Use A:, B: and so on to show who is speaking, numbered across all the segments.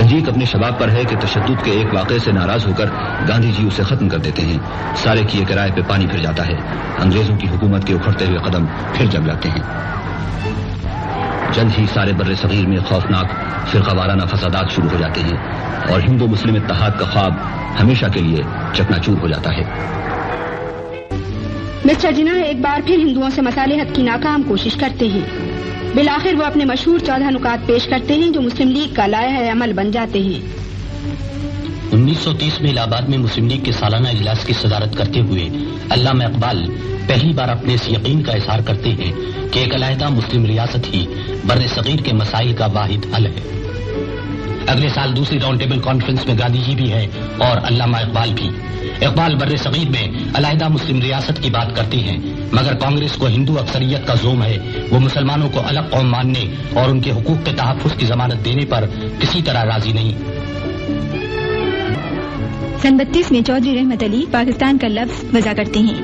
A: تحریک اپنے شباب پر ہے کہ تشدد کے ایک واقعے سے ناراض ہو کر گاندھی جی اسے ختم کر دیتے ہیں. سارے کیے کرائے پہ پانی پھر جاتا ہے. انگریزوں کی حکومت کے اکھڑتے ہوئے قدم پھر جم جاتے ہیں. جلد ہی سارے بر صغیر میں خوفناک فرقہ وارانہ فسادات شروع ہو جاتے ہیں اور ہندو مسلم اتحاد کا خواب ہمیشہ کے لیے چکنا چور ہو جاتا ہے.
B: مسٹر جناح ایک بار پھر ہندوؤں سے مصالحت کی ناکام کوشش کرتے ہیں. بالآخر وہ اپنے مشہور 14 نکات پیش کرتے ہیں جو مسلم لیگ کا لائحہ عمل بن جاتے ہیں.
C: 1930 میں الہ آباد میں مسلم لیگ کے سالانہ اجلاس کی صدارت کرتے ہوئے علامہ اقبال پہلی بار اپنے اس یقین کا اظہار کرتے ہیں کہ ایک علیحدہ مسلم ریاست ہی بر صغیر کے مسائل کا واحد حل ہے. اگلے سال دوسری راؤنڈ ٹیبل کانفرنس میں گاندھی جی بھی ہے اور علامہ اقبال بھی. اقبال بر صغیر میں علیحدہ مسلم ریاست کی بات کرتے ہیں مگر کانگریس کو ہندو اکثریت کا زوم ہے. وہ مسلمانوں کو الگ قوم ماننے اور ان کے حقوق کے تحفظ کی ضمانت دینے پر کسی طرح راضی نہیں.
D: سن 32 میں چودھری رحمت علی پاکستان کا لفظ وضع کرتے ہیں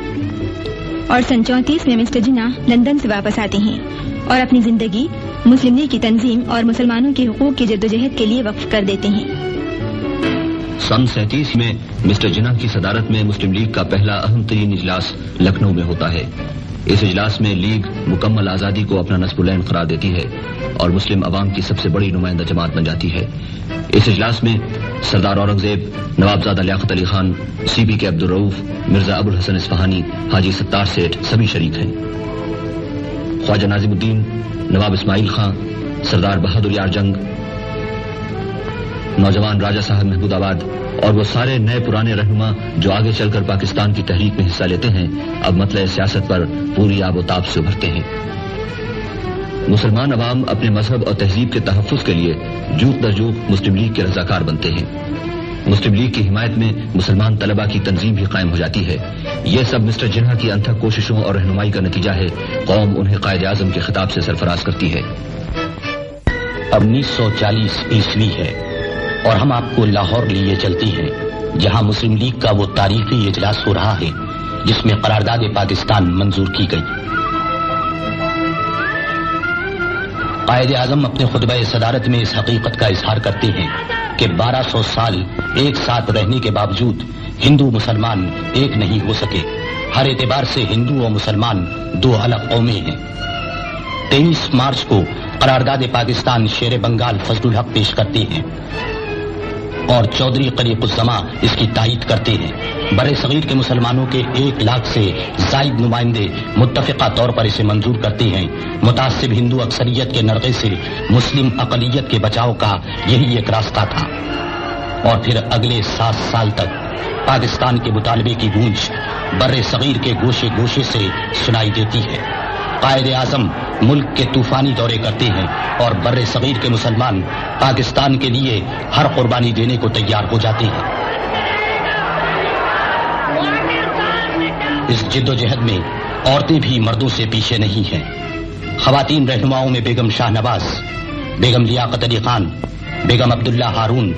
D: اور سن 34 میں مسٹر جناح لندن سے واپس آتے ہیں اور اپنی زندگی مسلم لیگ کی تنظیم اور مسلمانوں کے حقوق کی جدوجہد کے لیے وقف کر دیتے ہیں.
A: سن 37 میں مسٹر جناح کی صدارت میں مسلم لیگ کا پہلا اہم ترین اجلاس لکھنؤ میں ہوتا ہے. اس اجلاس میں لیگ مکمل آزادی کو اپنا نصب العین قرار دیتی ہے اور مسلم عوام کی سب سے بڑی نمائندہ جماعت بن جاتی ہے. اس اجلاس میں سردار اورنگزیب، نوابزادہ لیاقت علی خان، سی پی کے عبدالرؤف، مرزا ابوالحسن اصفہانی، حاجی ستار سیٹھ سبھی شریک ہیں. خواجہ ناظم الدین، نواب اسماعیل خان، سردار بہادر یار جنگ، نوجوان راجہ صاحب محمود آباد اور وہ سارے نئے پرانے رہنما جو آگے چل کر پاکستان کی تحریک میں حصہ لیتے ہیں اب مطلع سیاست پر پوری آب و تاب سے ابھرتے ہیں. مسلمان عوام اپنے مذہب اور تہذیب کے تحفظ کے لیے جوق در جوق مسلم لیگ کے رضاکار بنتے ہیں. مسلم لیگ کی حمایت میں مسلمان طلبہ کی تنظیم بھی قائم ہو جاتی ہے. یہ سب مسٹر جناح کی انتھک کوششوں اور رہنمائی کا نتیجہ ہے. قوم انہیں قائد اعظم کے خطاب سے سرفراز کرتی ہے.
C: اب 1940 عیسوی ہے اور ہم آپ کو لاہور لیے چلتی ہیں جہاں مسلم لیگ کا وہ تاریخی اجلاس ہو رہا ہے جس میں قرارداد پاکستان منظور کی گئی. قائد اعظم اپنے خطبہ صدارت میں اس حقیقت کا اظہار کرتے ہیں کہ 1200 سال ایک ساتھ رہنے کے باوجود ہندو مسلمان ایک نہیں ہو سکے. ہر اعتبار سے ہندو اور مسلمان دو الگ قومیں ہیں. 23 مارچ کو قرارداد پاکستان شیر بنگال فضل الحق پیش کرتے ہیں اور چودھری قریب الزماں اس کی تائید کرتے ہیں. بر صغیر کے مسلمانوں کے 1 لاکھ سے زائد نمائندے متفقہ طور پر اسے منظور کرتے ہیں. متعصب ہندو اکثریت کے نرغے سے مسلم اقلیت کے بچاؤ کا یہی ایک راستہ تھا. اور پھر اگلے 7 سال تک پاکستان کے مطالبے کی گونج بر صغیر کے گوشے گوشے سے سنائی دیتی ہے. قائد اعظم ملک کے طوفانی دورے کرتے ہیں اور بر صغیر کے مسلمان پاکستان کے لیے ہر قربانی دینے کو تیار ہو جاتے ہیں. اس جد و جہد میں عورتیں بھی مردوں سے پیچھے نہیں ہیں. خواتین رہنماؤں میں بیگم شاہ نواز، بیگم لیاقت علی خان، بیگم عبداللہ ہارون،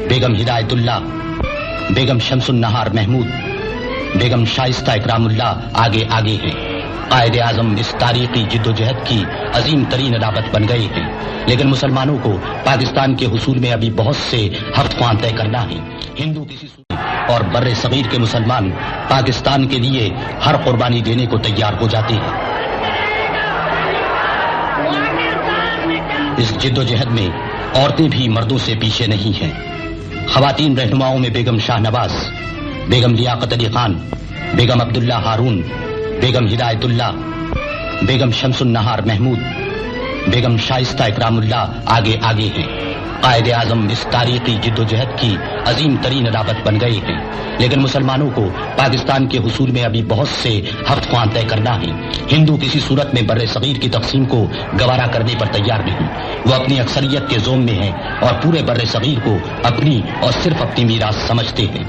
C: بیگم ہدایت اللہ، بیگم شمس النہار محمود، بیگم شائستہ اکرام اللہ آگے آگے ہیں. قائد اعظم اس تاریخی جد و جہد کی عظیم ترین علامت بن گئے ہیں. لیکن مسلمانوں کو پاکستان کے حصول میں ابھی بہت سے ہفت خواں طے کرنا ہے. ہندو کسی اور بر صغیر کے مسلمان پاکستان کے لیے ہر قربانی دینے کو تیار ہو جاتے ہیں. اس جد و جہد میں عورتیں بھی مردوں سے پیچھے نہیں ہیں. خواتین رہنماؤں میں بیگم شاہ نواز، بیگم لیاقت علی خان، بیگم عبداللہ ہارون، بیگم ہدایت اللہ، بیگم شمس النہار محمود، بیگم شائستہ اکرام اللہ آگے آگے ہیں. قائد اعظم اس تاریخی جد و جہد کی عظیم ترین علامت بن گئے ہیں. لیکن مسلمانوں کو پاکستان کے حصول میں ابھی بہت سے ہفت خواں طے کرنا ہے. ہندو کسی صورت میں بر صغیر کی تقسیم کو گوارا کرنے پر تیار نہیں. وہ اپنی اکثریت کے زوم میں ہیں اور پورے بر صغیر کو اپنی اور صرف اپنی میراث سمجھتے ہیں.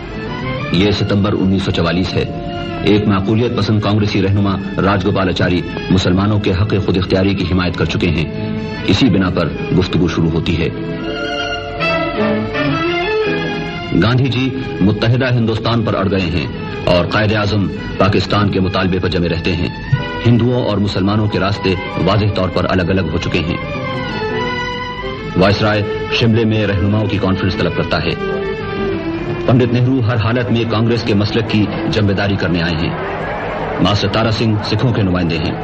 A: یہ ستمبر 1944 ہے. ایک معقولیت پسند کانگریسی رہنما راج گوپال اچاری مسلمانوں کے حق خود اختیاری کی حمایت کر چکے ہیں. اسی بنا پر گفتگو شروع ہوتی ہے. گاندھی جی متحدہ ہندوستان پر اڑ گئے ہیں اور قائد اعظم پاکستان کے مطالبے پر جمے رہتے ہیں. ہندوؤں اور مسلمانوں کے راستے واضح طور پر الگ الگ ہو چکے ہیں. وائسرائے شملے میں رہنماؤں کی کانفرنس طلب کرتا ہے۔ پنڈت نہرو ہر حالت میں کانگریس کے مسلک کی جنبداری کرنے آئے ہیں۔ ماسٹر تارا سنگھ سکھوں کے نمائندے ہیں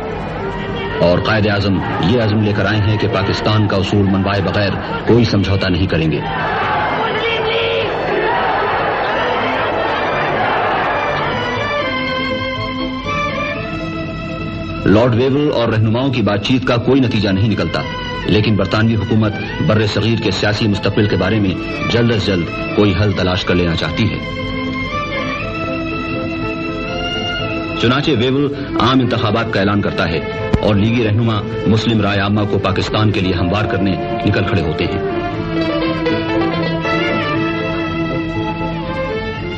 A: اور قائد اعظم یہ عزم لے کر آئے ہیں کہ پاکستان کا اصول منوائے بغیر کوئی سمجھوتا نہیں کریں گے۔ لارڈ ویول اور رہنماؤں کی بات چیت کا کوئی نتیجہ نہیں نکلتا، لیکن برطانوی حکومت بر صغیر کے سیاسی مستقبل کے بارے میں جلد از جلد کوئی حل تلاش کر لینا چاہتی ہے۔ چنانچہ ویول عام انتخابات کا اعلان کرتا ہے اور لیگی رہنما مسلم رائے عامہ کو پاکستان کے لیے ہموار کرنے نکل کھڑے ہوتے ہیں۔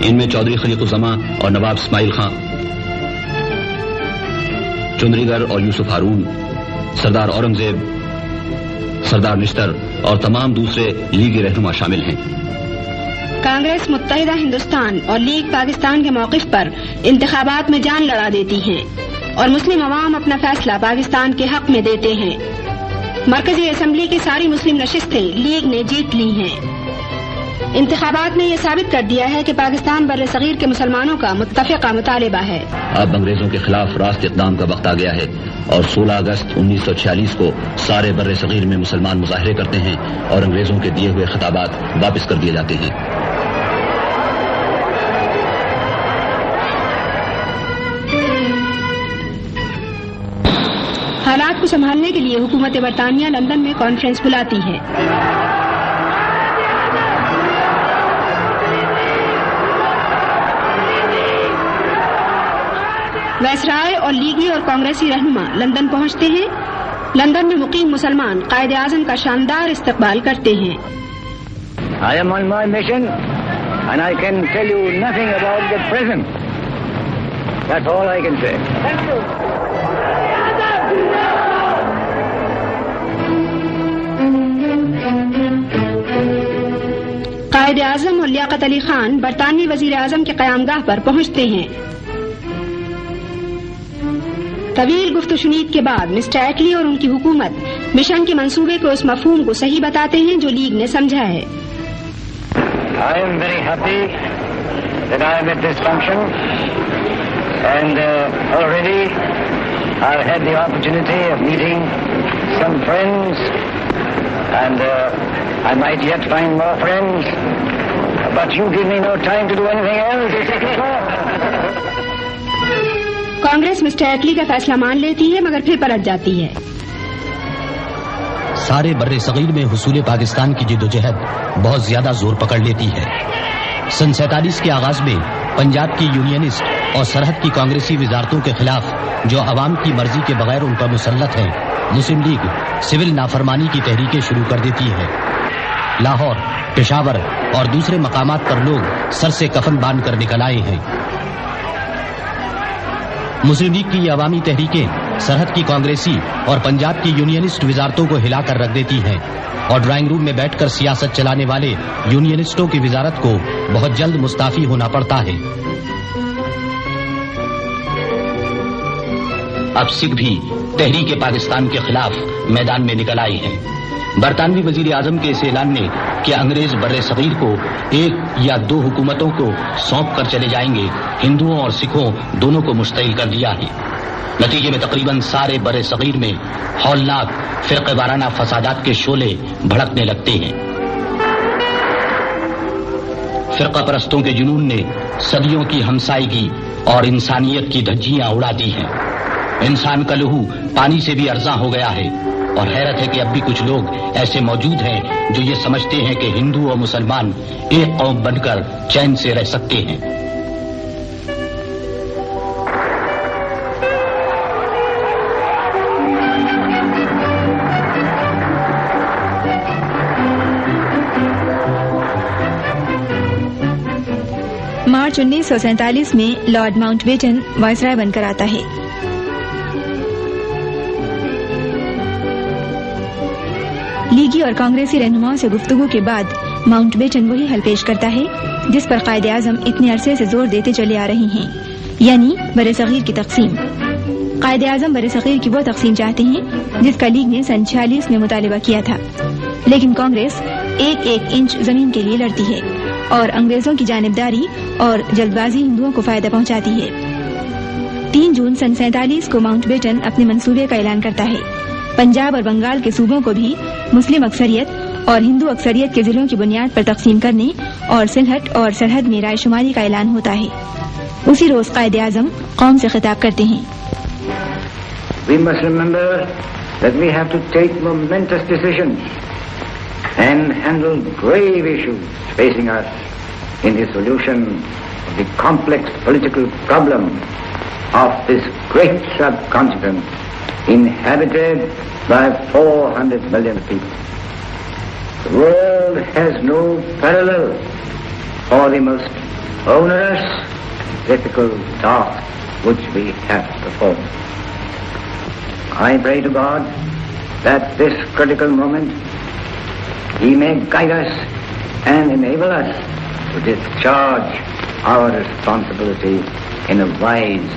A: ان میں چودھری خلیق الزماں اور نواب اسماعیل خان، چندری گر اور یوسف ہارون، سردار اورنگزیب، سردار نشتر اور تمام دوسرے لیگی رہنما شامل ہیں۔
B: کانگریس متحدہ ہندوستان اور لیگ پاکستان کے موقف پر انتخابات میں جان لڑا دیتی ہیں اور مسلم عوام اپنا فیصلہ پاکستان کے حق میں دیتے ہیں۔ مرکزی اسمبلی کی ساری مسلم نشستیں لیگ نے جیت لی ہیں۔ انتخابات نے یہ ثابت کر دیا ہے کہ پاکستان بر صغیر کے مسلمانوں کا متفقہ مطالبہ ہے۔
A: اب انگریزوں کے خلاف راست اقدام کا وقت آ گیا ہے اور 16 اگست 1946 کو سارے بر صغیر میں مسلمان مظاہرے کرتے ہیں اور انگریزوں کے دیے ہوئے خطابات واپس کر دیے جاتے ہیں۔
B: حالات کو سنبھالنے کے لیے حکومت برطانیہ لندن میں کانفرنس بلاتی ہے۔ وائسرائے اور لیگی اور کانگریسی رہنما لندن پہنچتے ہیں۔ لندن میں مقیم مسلمان قائد اعظم کا شاندار استقبال کرتے ہیں۔
E: I am on my mission and I can tell you nothing about the present. That's all I can say. Thank you.
B: Quaid Azam اور لیاقت علی خان برطانوی وزیر اعظم کے قیامگاہ پر پہنچتے ہیں۔ طویل گفت و شنید کے بعد مسٹر ایٹلی اور ان کی حکومت مشن کے منصوبے کو اس مفہوم کو صحیح بتاتے ہیں جو لیگ نے سمجھا ہے۔
E: I am very happy that I am at this function and already I've had the opportunity of meeting some friends and I might yet find more friends, but you give me no time to do anything else.
B: Congress Mr Attlee کا فیصلہ مان لیتی ہے مگر پھر پلٹ جاتی ہے۔
C: سارے بر صغیر میں حصول پاکستان کی جدوجہد بہت زیادہ زور پکڑ لیتی ہے۔ سن 47 کے آغاز میں پنجاب کی یونینسٹ اور سرحد کی کانگریسی وزارتوں کے خلاف جو عوام کی مرضی کے بغیر ان پر مسلط ہیں، مسلم لیگ سول نافرمانی کی تحریکیں شروع کر دیتی ہے۔ لاہور، پشاور اور دوسرے مقامات پر لوگ سر سے کفن باندھ کر نکل آئے ہیں۔ مسلم لیگ کی یہ عوامی تحریکیں سرحد کی کانگریسی اور پنجاب کی یونینسٹ وزارتوں کو ہلا کر رکھ دیتی ہیں اور ڈرائنگ روم میں بیٹھ کر سیاست چلانے والے یونینسٹوں کی وزارت کو بہت جلد مستعفی ہونا پڑتا ہے۔ اب سکھ بھی تحریک پاکستان کے خلاف میدان میں نکل آئے ہیں۔ برطانوی وزیر اعظم کے اس اعلان نے کہ انگریز بر صغیر کو ایک یا دو حکومتوں کو سونپ کر چلے جائیں گے، ہندوؤں اور سکھوں دونوں کو مشتعل کر دیا ہے۔ نتیجے میں تقریباً سارے بر صغیر میں ہولناک فرقہ وارانہ فسادات کے شعلے بھڑکنے لگتے ہیں۔ فرقہ پرستوں کے جنون نے صدیوں کی ہمسائیگی اور انسانیت کی دھجیاں اڑا دی ہیں۔ انسان کا لہو پانی سے بھی ارزاں ہو گیا ہے اور حیرت ہے کہ اب بھی کچھ لوگ ایسے موجود ہیں جو یہ سمجھتے ہیں کہ ہندو اور مسلمان ایک قوم بن کر چین سے رہ سکتے ہیں۔
D: مارچ 1947 میں لارڈ ماؤنٹ بیٹن وائسرائے بن کر آتا ہے۔ لیگی اور کانگریسی رہنماؤں سے گفتگو کے بعد ماؤنٹ بیٹن وہی حل پیش کرتا ہے جس پر قائد اعظم اتنے عرصے سے زور دیتے چلے آ رہے ہیں، یعنی برصغیر کی تقسیم۔ قائد اعظم برصغیر کی وہ تقسیم چاہتے ہیں جس کا لیگ نے سن 46 میں مطالبہ کیا تھا۔ لیکن کانگریس ایک ایک انچ زمین کے لیے لڑتی ہے اور انگریزوں کی جانبداری اور جلد بازی ہندوؤں کو فائدہ پہنچاتی ہے۔ 3 جون سن 47 کو ماؤنٹ بیٹن اپنے منصوبے کا اعلان کرتا ہے۔ پنجاب اور بنگال کے صوبوں کو بھی مسلم اکثریت اور ہندو اکثریت کے ضلعوں کی بنیاد پر تقسیم کرنے اور سلہٹ اور سرحد میں رائے شماری کا اعلان ہوتا ہے۔ اسی روز قائد اعظم قوم سے خطاب کرتے ہیں۔
E: We must remember that we have to take momentous decisions and handle grave issues facing us in the solution of the complex political problem of this great subcontinent inhabited by 400 million people. The world has no parallel for the most onerous, difficult task which we have performed. I pray to God that this critical moment He may guide us and enable us to discharge our responsibility in a wise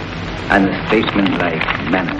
E: and statesmanlike manner.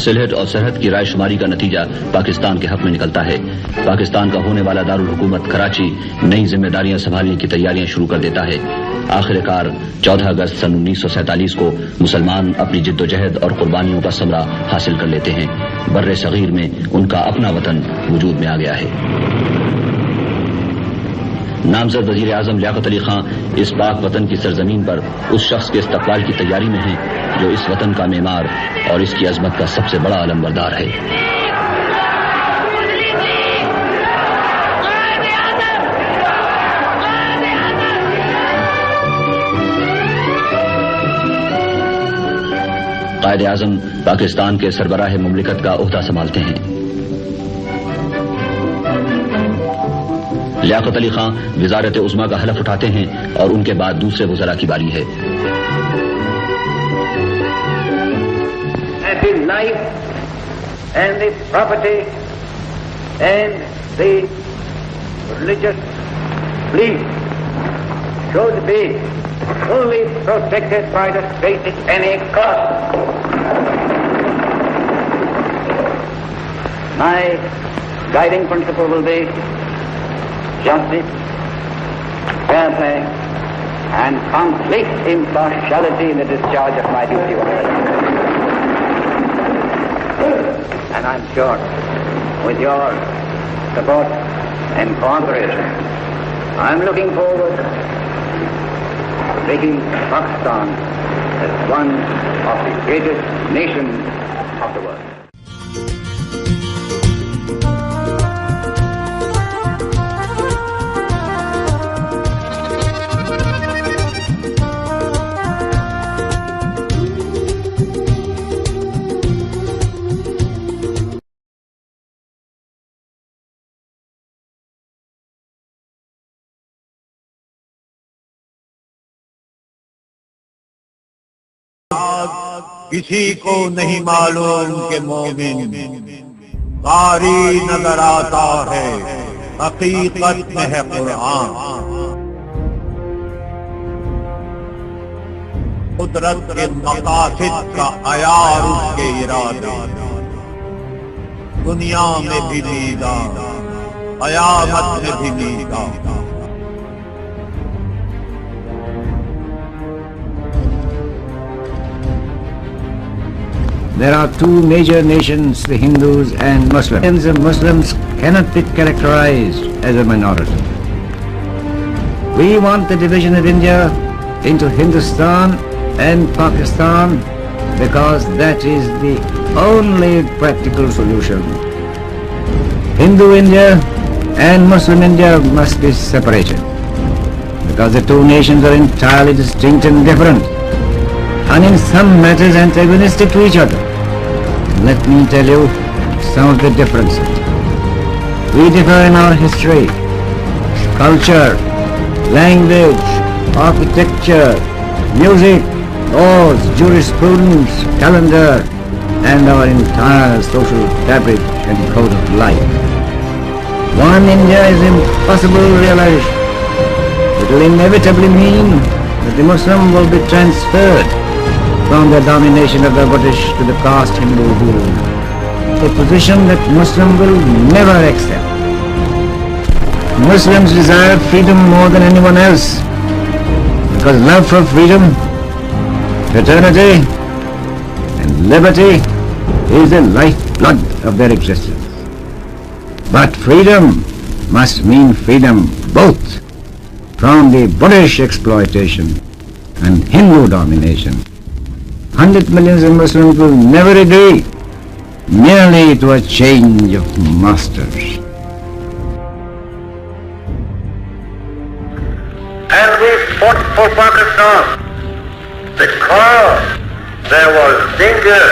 A: Sylhet اور سرحد کی رائے شماری کا نتیجہ پاکستان کے حق میں نکلتا ہے۔ پاکستان کا ہونے والا دارالحکومت کراچی نئی ذمہ داریاں سنبھالنے کی تیاریاں شروع کر دیتا ہے۔ آخر کار 14 اگست سن 1947 کو مسلمان اپنی جد و جہد اور قربانیوں کا ثمرہ حاصل کر لیتے ہیں۔ بر صغیر میں ان کا اپنا وطن وجود میں آ گیا ہے۔ نامزد وزیر اعظم لیاقت علی خان اس پاک وطن کی سرزمین پر اس شخص کے استقبال کی تیاری میں ہیں جو اس وطن کا معمار اور اس کی عظمت کا سب سے بڑا علمبردار ہے۔ قائد اعظم پاکستان کے سربراہ مملکت کا عہدہ سنبھالتے ہیں۔ لیاقت علی خان وزارت عظمیٰ کا حلف اٹھاتے ہیں اور ان کے بعد دوسرے وزراء کی باری ہے۔
E: The life and the property and the religious belief should be fully protected by the state at any cost. My guiding principle will be justice, fair play, and complete impartiality in the discharge of my duty. And I'm sure, with your support and cooperation, I'm looking forward to making Pakistan as one of the greatest nations of the world.
F: کسی کو نہیں معلوم کہ مومن باری نظر آتا ہے، حقیقت میں ہے قرآن۔ قدرت کے مقاصد کا عیار اس کے ارادے، دنیا میں بھی میدا، قیامت میں بھی میدا۔
G: There are two major nations, the Hindus and Muslims. The Muslims cannot be characterized as a minority. We want the division of India into Hindustan and Pakistan because that is the only practical solution. Hindu India and Muslim India must be separated because the two nations are entirely distinct and different, and in some matters antagonistic to each other. Let me tell you some of the differences. We differ in our history, culture, language, architecture, music, laws, jurisprudence, calendar, and our entire social fabric and code of life. One India is impossible to realize. It will inevitably mean that the Muslim will be transferred from the domination of the British to the caste Hindu rule. a position that Muslim will never accept. Muslims desire freedom more than anyone else, because love for freedom, fraternity, and liberty is the lifeblood of their existence. But freedom must mean freedom both from the British exploitation and Hindu domination. 100 millions of Muslims will never agree merely to a change of masters.
H: And we fought for Pakistan because there was danger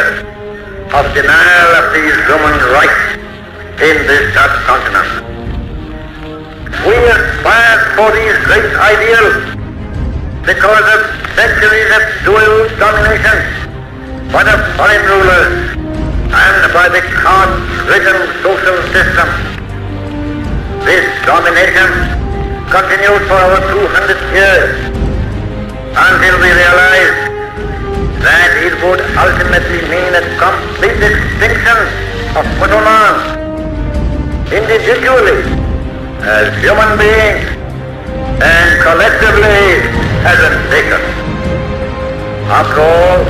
H: of denial of these human rights in this subcontinent. We aspired for these great ideals because of centuries of dual domination by the foreign rulers and by the caste-ridden social system. This domination continued for over 200 years until we realized that it would ultimately mean a complete extinction of Muslims individually as human beings and collectively as a nation. After all,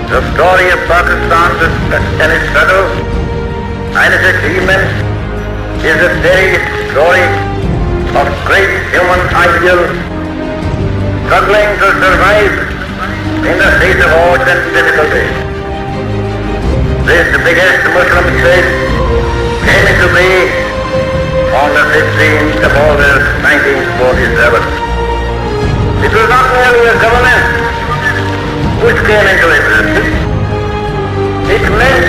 H: the story of Pakistan and its struggle and its achievements is a very story of great human ideals struggling to survive in the face of odds and difficulties. This biggest Muslim state came into being on the 15th of August 1947. It was not merely a government which came into existence. It meant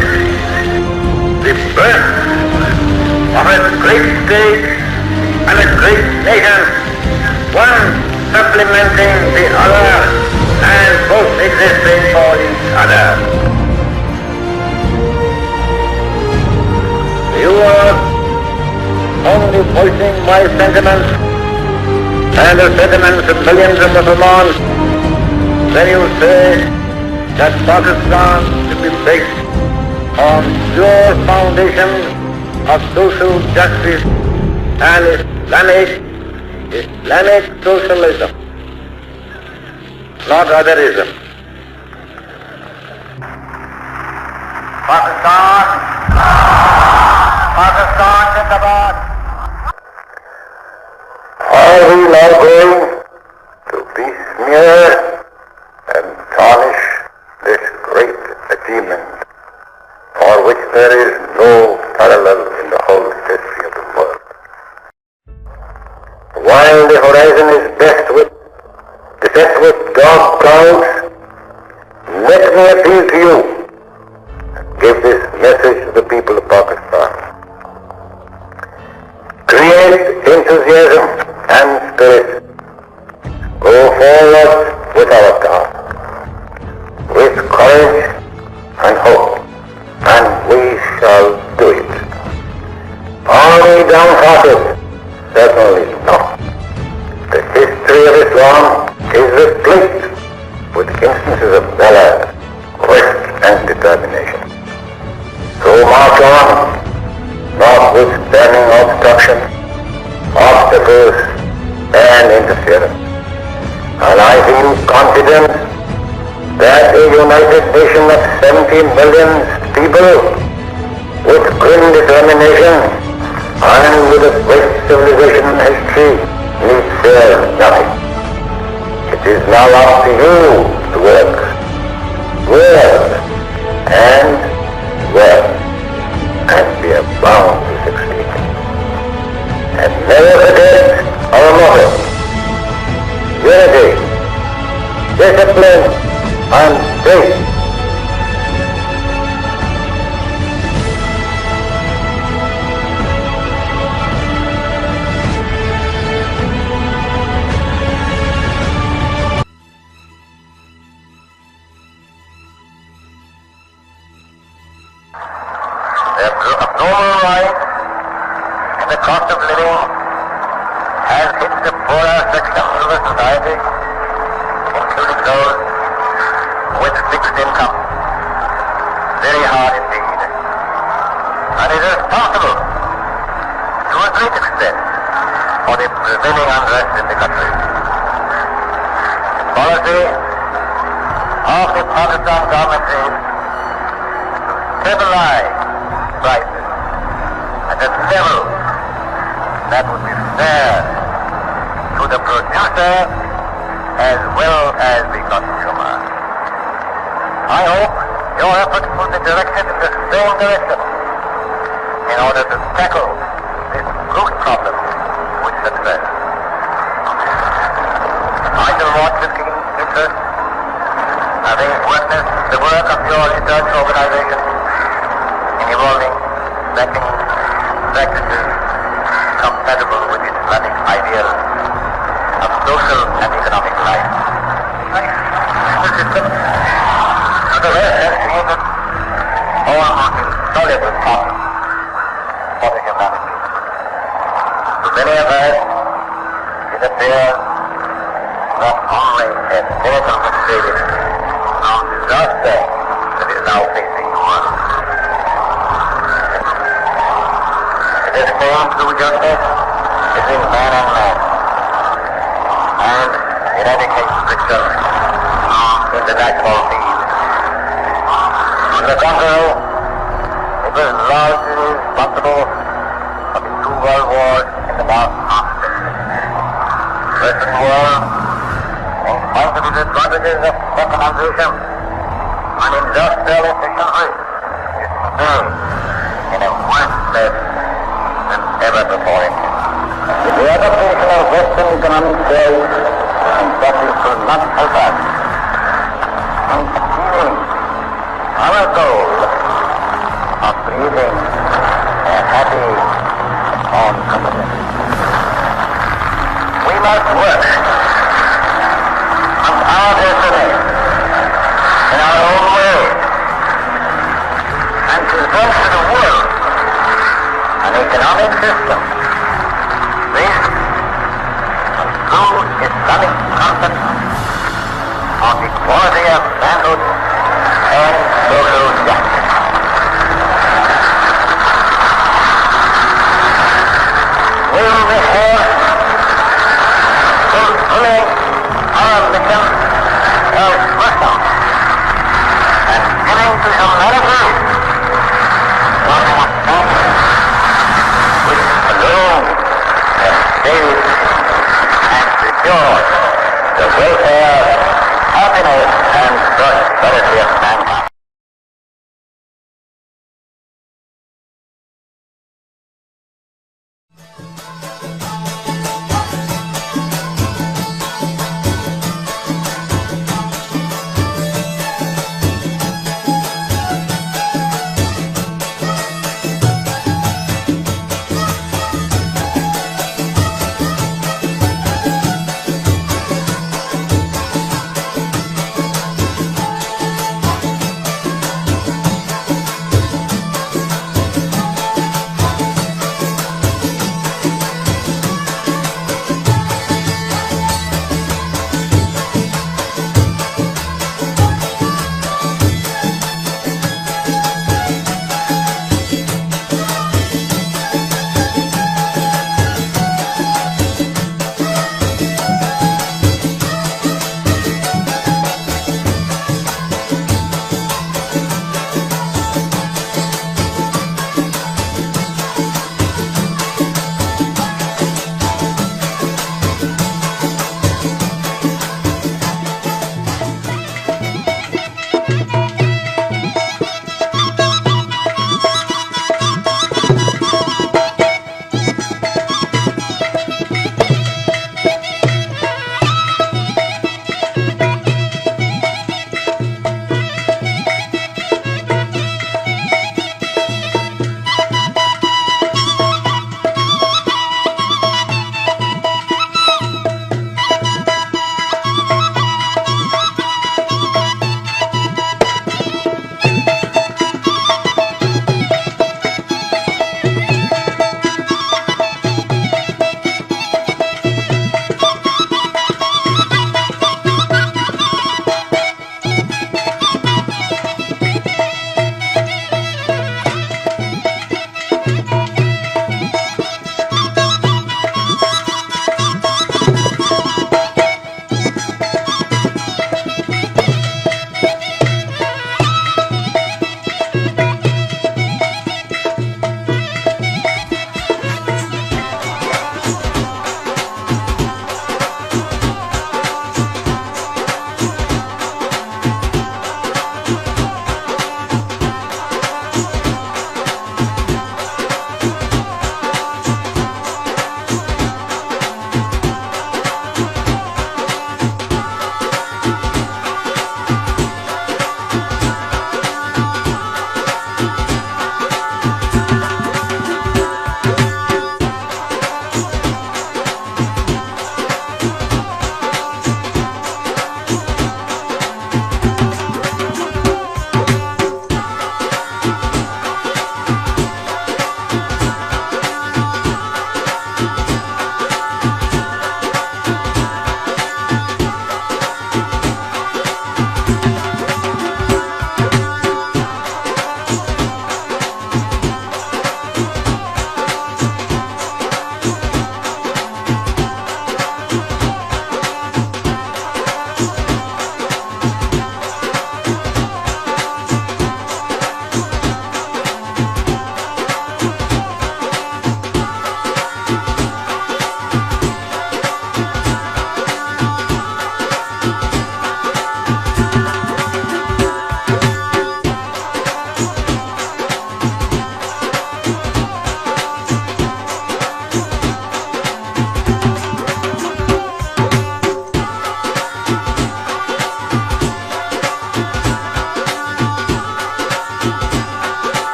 H: the birth of a great state and a great nation, one supplementing the other and both existing for each other. You are only voicing my sentiments and the sentiments of millions of Muslims when you say that Pakistan should be based on pure foundations of social justice and Islamic socialism, not otherism. Pakistan Zindabad. Are we now going to besmear and tarnish this great achievement for which there is no parallel in the whole history of the world? While the horizon is beset with dark clouds, let me appeal to you, give this message to the people of Pakistan. Create enthusiasm and spirit. Go forward with our task, with courage and hope, and we shall do it. Are we downhearted? Certainly not. The history of Islam is replete with instances of valor, grit, and determination. So march on, notwithstanding obstruction, obstacles, and interference. And I feel confident that a united nation of 70 million people with grim determination and with a great civilization and history need fear nothing. It is now up to you to work and we are bound to succeed. And never forget our motto: unity, discipline, and faith. The abnormal rise in the cost of living has hit the poorer sections of the society, including those with fixed income, very hard indeed. prevailing unrest in the country. The policy of the Pakistan government is to stabilize prices at a level that would be fair to the producer as well as the consumer. I hope your efforts will be directed in the same direction in order to tackle this root problem with success. I shall watch with keen interest, having witnessed the work of your research organization in evolving banking practices compatible with Islamic ideals of social and economic life. The system, nonetheless, has created almost insoluble problems for the humanity. To many of us, it appears not only a miracle of saving from disaster that is now facing the world. It is failed to do justice between man and man, and eradicate friction in the natural field. On the contrary, it was largely responsible for the two world wars in the last half century. The Western world, in spite of its advantages of mechanization and industrial efficiency, is still in a worse state than ever before it. The adaptation of Western economic theory and practice will not help us in achieving our goal of creating a happy home community. We must work on our destiny in our own way and present to the world an economic system based on true Islamic concepts of equality of manhood and social justice. We will be here fulfilling our mission as Muslims and giving to humanity what we think which alone can save and secure the welfare, happiness, and prosperity of mankind.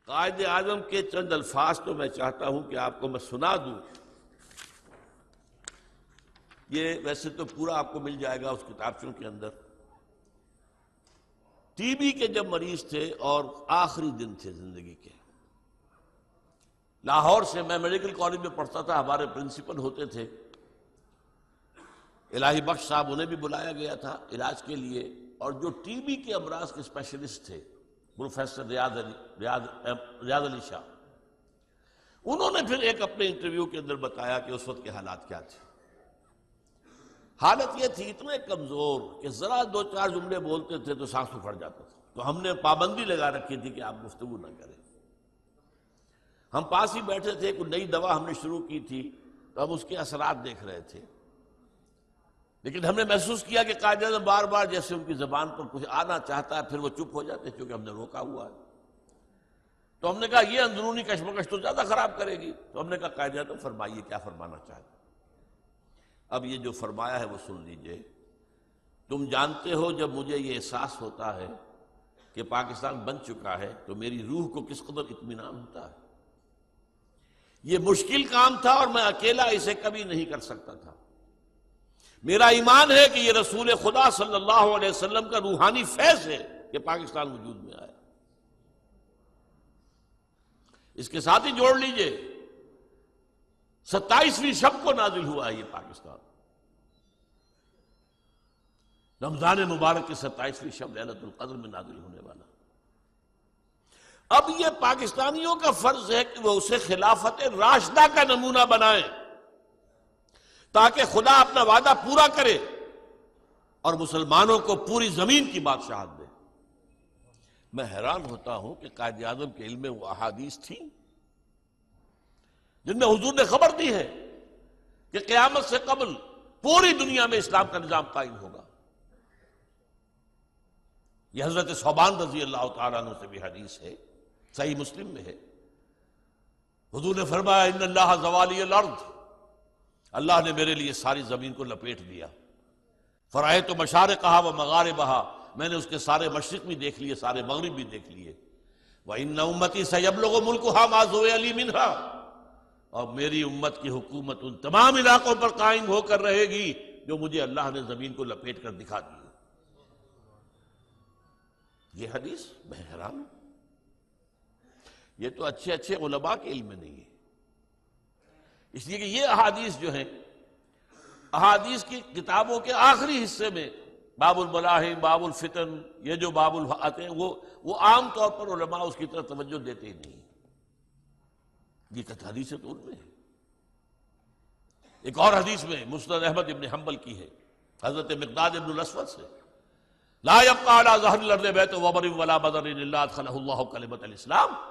I: Quaid Azam کے چند الفاظ تو میں چاہتا ہوں کہ آپ کو میں سنا دوں. یہ ویسے تو پورا آپ کو مل جائے گا اس کتابچوں کے اندر. ٹی بی کے جب مریض تھے اور آخری دن تھے زندگی کے، لاہور سے، میں میڈیکل کالج میں پڑھتا تھا، ہمارے پرنسپل ہوتے تھے الہی بخش صاحب، انہیں بھی بلایا گیا تھا علاج کے لیے. اور جو ٹی بی کے امراض کے اسپیشلسٹ تھے پروفیسر ریاض علی شاہ، انہوں نے پھر ایک اپنے انٹرویو کے اندر بتایا کہ اس وقت کے حالات کیا تھے. حالت یہ تھی اتنے کمزور کہ ذرا دو چار جملے بولتے تھے تو سانس پھٹ جاتا تھا. تو ہم نے پابندی لگا رکھی تھی کہ آپ گفتگو نہ کریں. ہم پاس ہی بیٹھے تھے، کوئی نئی دوا ہم نے شروع کی تھی تو ہم اس کے اثرات دیکھ رہے تھے. لیکن ہم نے محسوس کیا کہ قائد اعظم بار بار جیسے ان کی زبان پر کچھ آنا چاہتا ہے پھر وہ چپ ہو جاتے کیونکہ ہم نے روکا ہوا ہے. تو ہم نے کہا یہ اندرونی کشمکش تو زیادہ خراب کرے گی. تو ہم نے کہا قائد اعظم فرمائیے کیا فرمانا چاہتے. اب یہ جو فرمایا ہے وہ سن لیجئے. تم جانتے ہو جب مجھے یہ احساس ہوتا ہے کہ پاکستان بن چکا ہے تو میری روح کو کس قدر اطمینان ہوتا ہے. یہ مشکل کام تھا اور میں اکیلا اسے کبھی نہیں کر سکتا تھا. میرا ایمان ہے کہ یہ رسول خدا صلی اللہ علیہ وسلم کا روحانی فیض ہے کہ پاکستان وجود میں آیا. اس کے ساتھ ہی جوڑ لیجئے 27ویں شب کو نازل ہوا ہے یہ پاکستان. رمضان مبارک کی 27ویں شب لیلۃ القدر میں نازل ہونے والا. اب یہ پاکستانیوں کا فرض ہے کہ وہ اسے خلافت راشدہ کا نمونہ بنائیں تاکہ خدا اپنا وعدہ پورا کرے اور مسلمانوں کو پوری زمین کی بادشاہت دے. میں حیران ہوتا ہوں کہ قائد اعظم کے علم میں وہ احادیث تھیں جن میں حضور نے خبر دی ہے کہ قیامت سے قبل پوری دنیا میں اسلام کا نظام قائم ہوگا. یہ حضرت ثوبان رضی اللہ تعالیٰ عنہ سے بھی حدیث ہے، صحیح مسلم میں ہے. حضور نے فرمایا ان اللہ زوالی الارض، اللہ نے میرے لیے ساری زمین کو لپیٹ دیا. فرأیت مشارقہا و مغاربہا، میں نے اس کے سارے مشرق بھی دیکھ لیے، سارے مغرب بھی دیکھ لیے. وَإِنَّ أُمَّتِي سَيَبْلُغُ مُلْكُهَا مَا زُوِيَ لِي مِنْهَا، اور میری امت کی حکومت ان تمام علاقوں پر قائم ہو کر رہے گی جو مجھے اللہ نے زمین کو لپیٹ کر دکھا دی. یہ حدیث میں حیران ہوں. یہ تو اچھے اچھے علماء کے علم میں نہیں ہے. اس لیے کہ یہ احادیث جو ہیں، احادیث کی کتابوں کے آخری حصے میں باب الملاحم، باب الفتن، یہ جو باب آتے ہیں وہ عام طور پر علماء اس کی طرف توجہ دیتے ہی نہیں. یہ حدیث تو ان میں ہے. ایک اور حدیث میں مسند احمد ابن حنبل کی ہے حضرت مقداد ابن الاسود سے، لا يبقى على ظهر الارض بیت وبر ولا بدر الا ادخله الله کلمۃ الاسلام.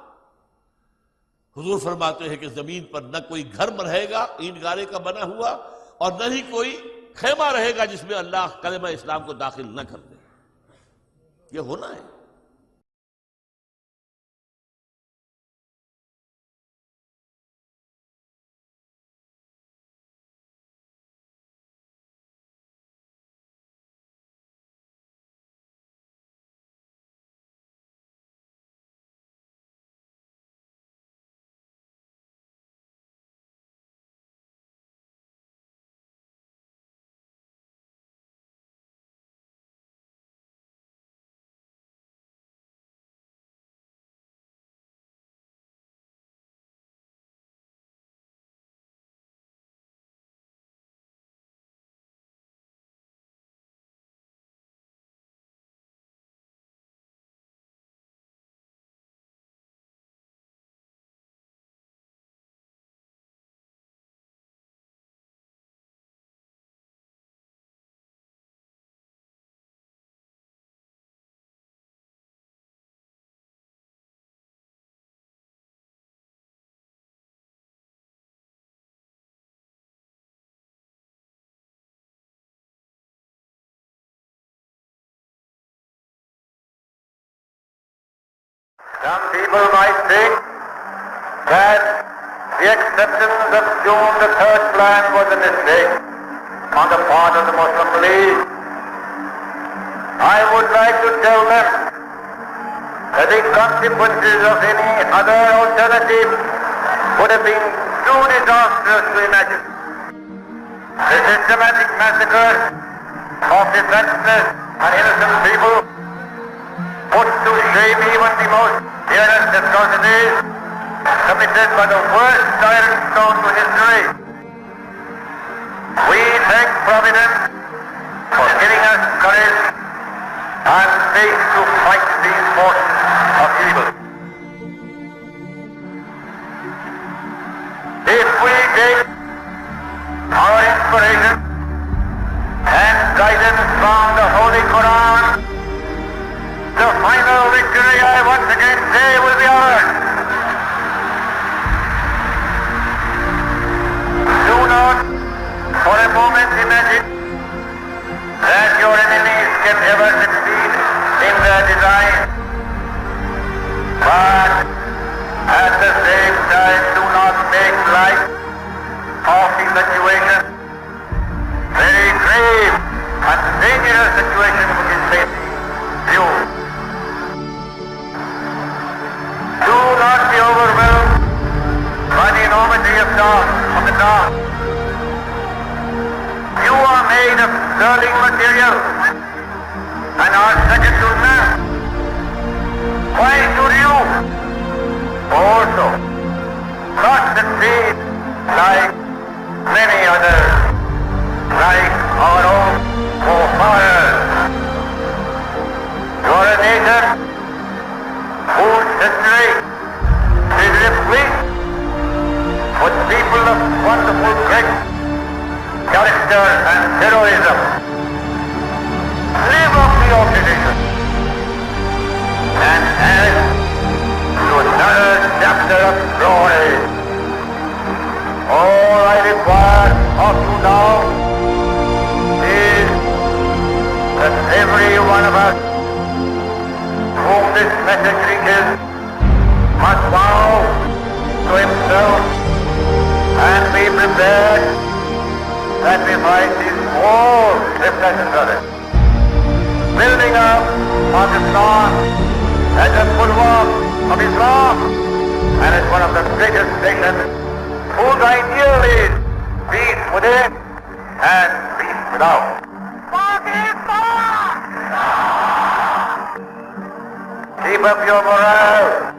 I: حضور فرماتے ہیں کہ زمین پر نہ کوئی گھر رہے گا اینٹ گارے کا بنا ہوا اور نہ ہی کوئی خیمہ رہے گا جس میں اللہ کلمہ اسلام کو داخل نہ کر دے. یہ ہونا ہے.
H: Some people might think that the acceptance of June the 3rd plan was a mistake on the part of the Muslim League. I would like to tell them that the consequences of any other alternative would have been too disastrous to imagine. The systematic massacre of defenseless and innocent people puts to shame even the most heinous atrocities committed by the worst tyrants known to history. We thank Providence for giving us courage and faith to fight these forces of evil. If we take our inspiration and guidance from the Holy Quran, the final victory, I once again say, will be ours. Do not for a moment imagine that your enemies can ever succeed in their design, but at the same time do not make light of the situation, very grave and dangerous situation which is facing you. Do not be overwhelmed by the enormity of the task. You are made of sterling material and are second to none. Why should you also not succeed like many others, like our own forefathers? You are a nation whose history is replete with people of wonderful grace, character and heroism. Live up to your tradition and add to another chapter of glory. All I require of you now is that every one of us whom this message reaches must vow to himself and be prepared to sacrifice his all reflections of it. Building up Pakistan as a bulwark of Islam and as one of the greatest nations whose ideal is peace within and peace without. Pakistan! Keep up your morale.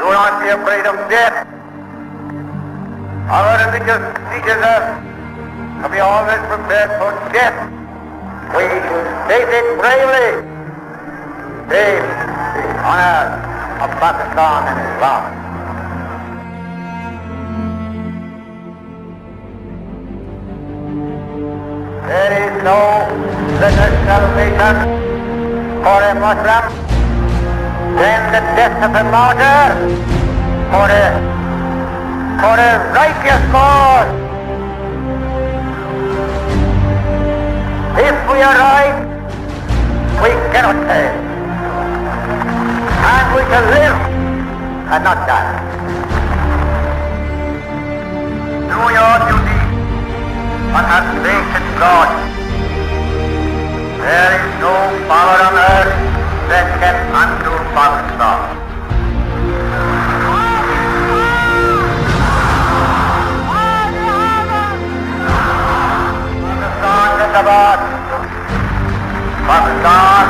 H: Do not be afraid of death. Our religion teaches us to be always prepared for death. We should face it bravely. Save the honor of Pakistan and Islam. There is no better salvation for a Muslim than the death of a martyr for a righteous cause. If we are right, we cannot fail. And we shall live and not die. Do your duty and have faith in God. There is no power on earth that can undo Pakistan. Pakistan, Pakistan,